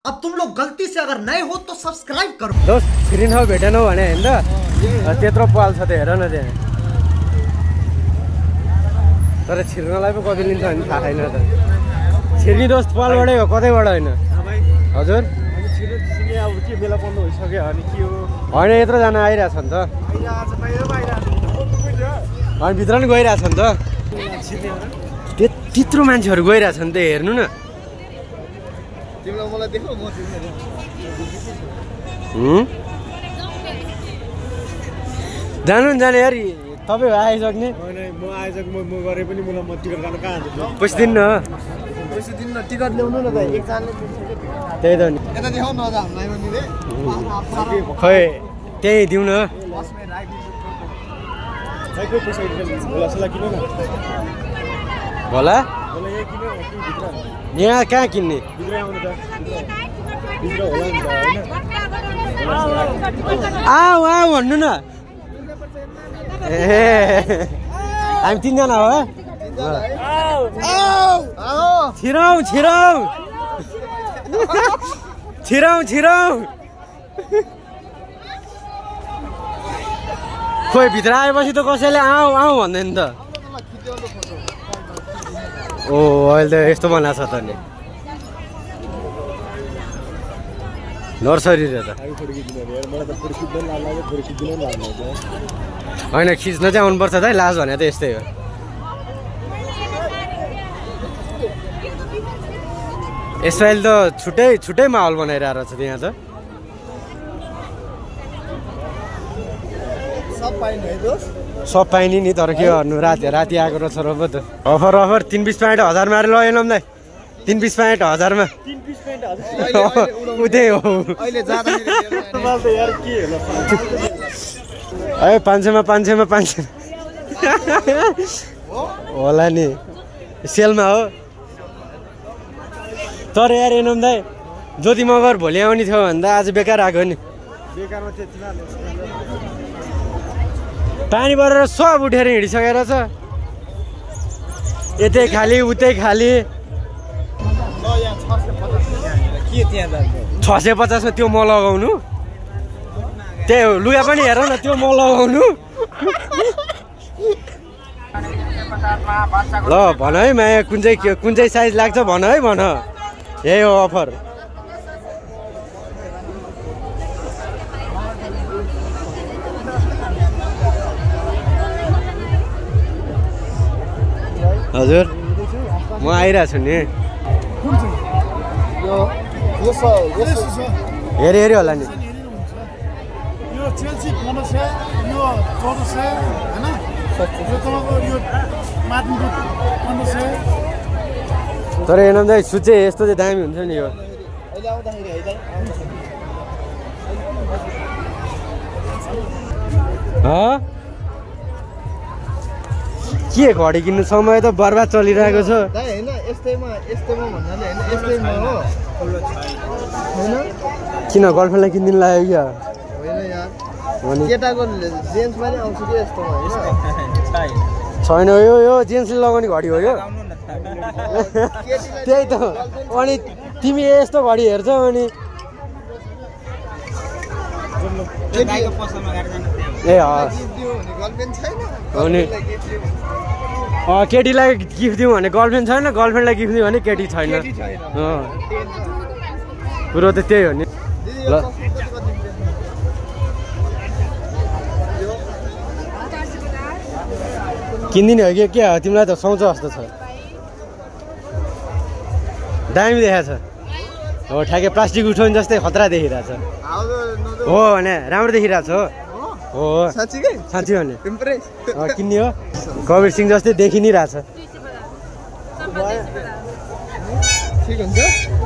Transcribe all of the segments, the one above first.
अब तुम लोग गलती से अगर नए हो तो सब्सक्राइब करो। दोस्त छिरिन हो भेटेन भने हैन त त्यत्रो पाल छ त हेर न त्यहाँ। तर छिर्नलाई पो कति लिन्छ भने थाहा छैन त। छिर्नी दोस्त पालबाटै हो कतैबाट हैन। हजुर छिर्नु छिर्ने अब के बेला पर्नु भइसक्यो अनि के हो हैन यत्रो जना आइराछ नि त। अनि भित्र नि गइराछ नि त। त्यत्रो मान्छेहरु गइराछ नि त हेर्नु न। तिमीलाई मलाई देख्नु म तिमीलाई जानु नि जाने यार तपाईँ आइसक्ने हैन म आइसक म गरे पनि मलाई म टिकट काट्न कहाँ जान्छु पैसा दिन्न पैसा दिन्न टिकट ल्याउनु न त एकजनाले त्यही त नि यता देखाउ न त हामीलाई पनि रे खै त्यही दिउ न बसमै राखिदिन्छु खै पैसा दिन्छ होला सला किन न होला होला यहाँ किन भित्र यहाँ कहाँ किन्ने भित्र आउनु त भित्र होला नि त हैन आऊ आऊ भन्नु न ए हामी तीनजना हो छिरौ छिरौ छिरौ छिरौ खोइ भित्र आएपछि त कसैले आऊ आऊ भन्दैन त। ओ अहिले त यस्तो बनाएको छ त नि नर्सरी र त होइन खिच्न चाहिँ आउनुपर्छ त लाज भने त यस्तै हो। यसपालि त छुट्टै छुट्टै माहौल बनाइरहेको छ यहाँ त। सब पाइने नि तर के गर्नु राति राति आएको रहेछ र पो त। अफर अफर 3 पिस प्यान्ट 1000 मारेर लगेन दाइ 3 पिस प्यान्ट 1000 मा 3 पिस प्यान्ट 1000 उतै हो अहिले जाँदाखेरि त यार के होला ए 500 मा 500 मा 500 होला नि सेलमा हो। तर यार एनम दाइ ज्योति मगर भोलि आउने थियो भन्दा आज बेकार आएको नि बेकारमा त्यतिमा पानी परेर सब उठेर हिँडिसकेर छ यतै खाली उतै खाली 650 मा त्यो म लगाउनु त्यही हो लुगा पनि हेर न त्यो म लगाउनु ल भन है माया कुन चाहिँ साइज लाग्छ भन है भन यही हो अफर। हजुर म आइरहेको छु नि हेरी हेरी होला नि यो चेल्सी 1500 यो 1400 हैन यो तपाईँको यो मार्टिनको 1500 तर एनम दाइ सुचे यस्तो चाहिँ दामी हुन्छ नि यो अहिले आउँदाखेरि है दाइ के घडी किन्नु समय त बर्बाद चलिरहेको छ दाइ हैन यस्तैमा भन्नाले हैन यस्तैमा हो हैन किन गर्लफ्रेन्डलाई किनिदिनु लाग्यो क्या होइन यार केटाको जेन्समा नि आउँछ के यस्तोमा हैन छैन यो जेन्सले लगाउने घडी हो यो त्यही त अनि तिमी यस्तो घडी हेर्छौ अनि ए अनि केटीलाई गिफ्ट दिउँ भने गर्लफ्रेन्ड छैन गर्लफ्रेन्डलाई गिफ्ट दिउँ भने केटी छैन कुरो त त्यही हो नि ल किन्दिने हो कि के हो तिमीलाई त सुहाउँछ जस्तो छ दामी देखाएको छ हो ठ्याक्कै प्लास्टिक उठाउने जस्तै खतरा देखिरहेछ हो भने राम्रो देखिरहेछ हो साँच्चीकै साँच्ची भने इम्प्रेस किन्ने हो कबीर सिंह जस्तै देखि नै रहेछ ठीक हुन्छ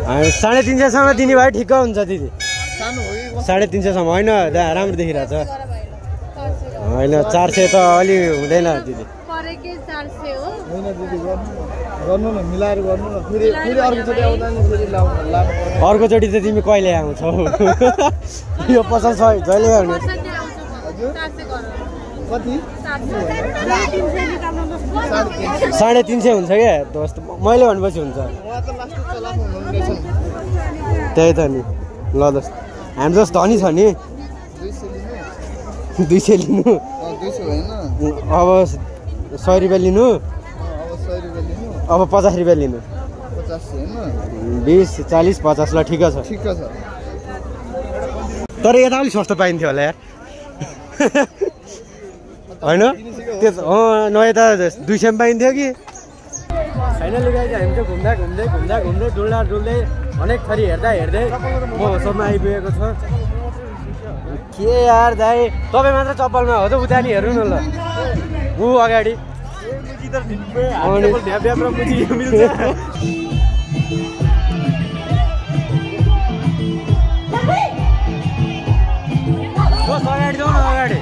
350 सम्म दिने भए ठिक्क हुन्छ दिदी सानो हो कि 350 सम्म होइन राम्रो देखिरहेछ होइन 400 त अलि हुँदैन दिदी होइन दिदी गर्नु न मिलाएर गर्नु न फेरि अर्कोचोटि आउँदा नि फेरि लानु अर्कोचोटि त तिमी कहिले आउँछौ यो पसल छ जहिले आउने कति 350 हुन्छ क्या दोस्त मैले भनेपछि हुन्छ उहाँ त लास्ट चलाउनु हुँदैछ त्यही त नि ल दोस्त हामी जस्तो धनी छ नि 200 लिनु 200 होइन अब 100 रुपियाँ लिनु अब 100 रुपियाँ लिनु अब 50 रुपियाँ लिनु 50 होइन 20 40 50 ल ठिक छ ठिक छ तर यता अलिक सस्तो पाइन्थ्यो होला यार होइन त्यो नयाँ त 200 पाइन्थ्यो कि फाइनली गाइज हामी चाहिँ घुम्दा डुल्दै अनेक थरी हेर्दै मसँग आइपुगेको छ के यार दाइ तपाईँ मात्र चप्पलमा हो त उता नि हेर्नु न ल ऊ अगाडि अगाडि जाउँ न अगाडि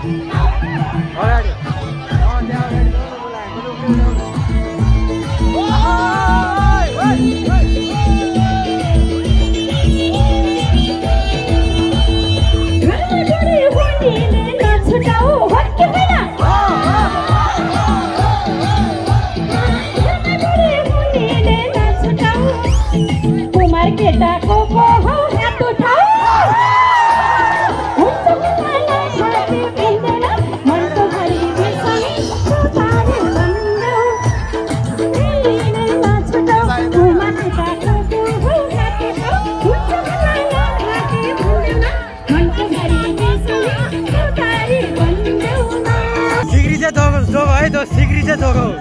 सिक्री चाहिँ जोगाउ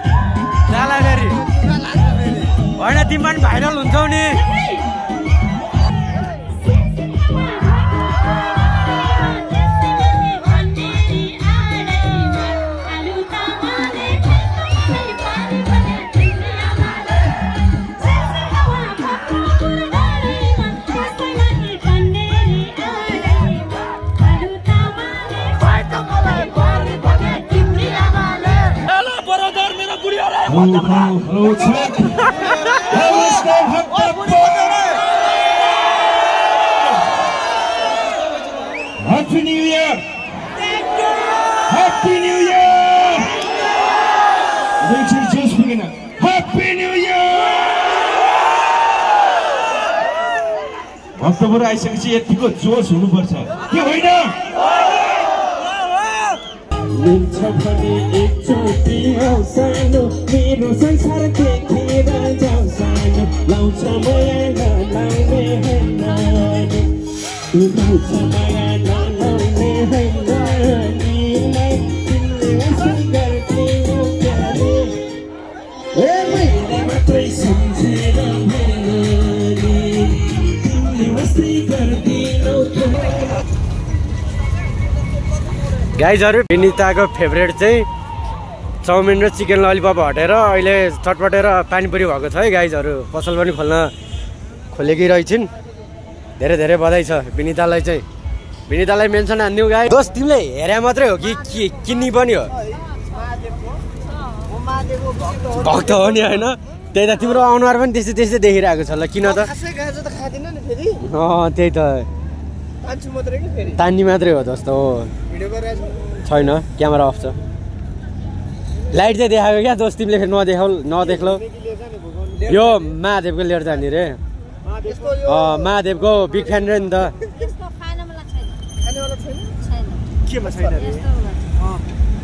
जाला फेरि होइन तिमी पनि भाइरल हुन्छौ नि Hello, check. Let's go, Happy New Year! Happy New Year! Richard just beginning. Happy New Year! Bhaktapur आइसकेपछि यतिको जोस हुनुपर्छ के होइन लिन्छ भने एकचोटि आऊ सानो मेरो संसार देखेर जाऊ सानो लाउँछ माया नलाउने होइन लाउँछ माया नलाउने होइन तिमीलाई तिमीले वसन गर्थ्यौ क्यारे ए मैले मात्रै सम्झेर तिमीले वस्तै गर्दिनौ गाइजहरू विनिताको फेभरेट चाहिँ चाउमिन र चिकन ललिपप हटेर अहिले चटपटेर पानीपुरी भएको छ है गाइजहरू पसल पनि खोलेकी रहेछन् धेरै धेरै बधाई छ विनितालाई चाहिँ विनितालाई मेन्सन हान्दिउँ गाई दोस्त तिमीले हेरे मात्रै हो कि किन्नी पनि हो भक्त हो नि होइन त्यही त तिम्रो अनुहार पनि त्यस्तै त्यस्तै देखिरहेको छ ल किन त त्यही त तान्नी मात्रै हो जस्तो हो छैन क्यामेरा अफ छ लाइट चाहिँ देखाएको क्या दोस्त तिमीले फेरि नदेख्लो यो महादेवको लिएर जाने रे महादेवको बिग फ्यान रे नि त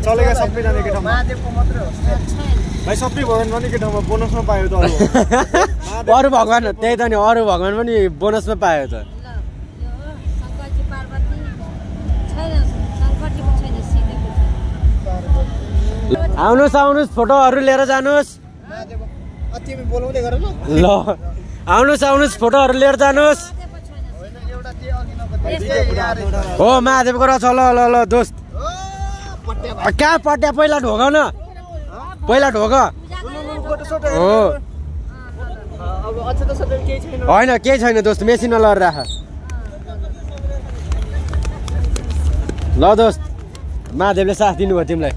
चलेका सबैजना एकै ठाउँमा भाइ सबै भगवान पनि एकै ठाउँमा बोनसमा पायो त अरू भगवान त्यही त नि अरू भगवान पनि बोनसमा पायो त आउनुहोस् फोटोहरू लिएर जानुहोस् ल आउनुहोस् फोटोहरू लिएर जानुहोस् हो महादेवको रहेछ ल ल ल दोस्त कहाँ पट्या पहिला ढोक न पहिला ढोक हो होइन केही छैन दोस्त मेसिनमा लगेर राख ल दोस्त महादेवले साथ दिनुभयो तिमीलाई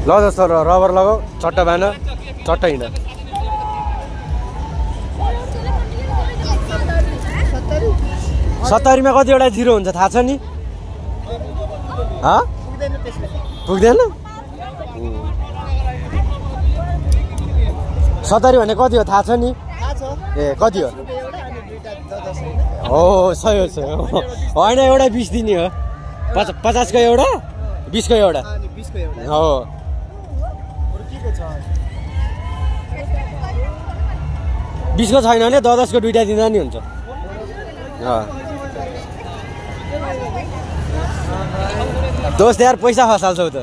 ल दोस्त रबर लगाऊ चट्टा बान चट्टा हिँड 70 मा कतिवटा जिरो हुन्छ थाहा छ नि पुग्दैन 70 भने कति हो थाहा छ नि ए कति हो हो सही हो होइन एउटा 20 दिने हो 50 को एउटा 20 को एउटा हो 20 को छैन भने 10 को दुईटा दिँदा नि हुन्छ दोस्त यार पैसा खसाल्छौ त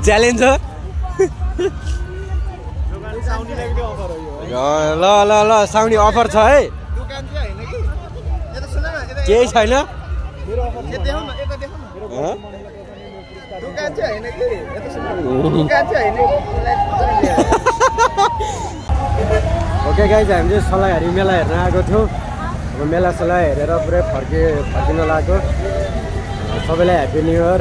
च्यालेन्ज हो ल ल ल साउनी अफर छ है केही छैन ओके गाइज हामी चाहिँ सल्लाहरी मेला हेर्न आएको थियौँ अब मेला सल्लाह हेरेर पुरै फर्किन लागेको सबैलाई ह्याप्पी न्यु इयर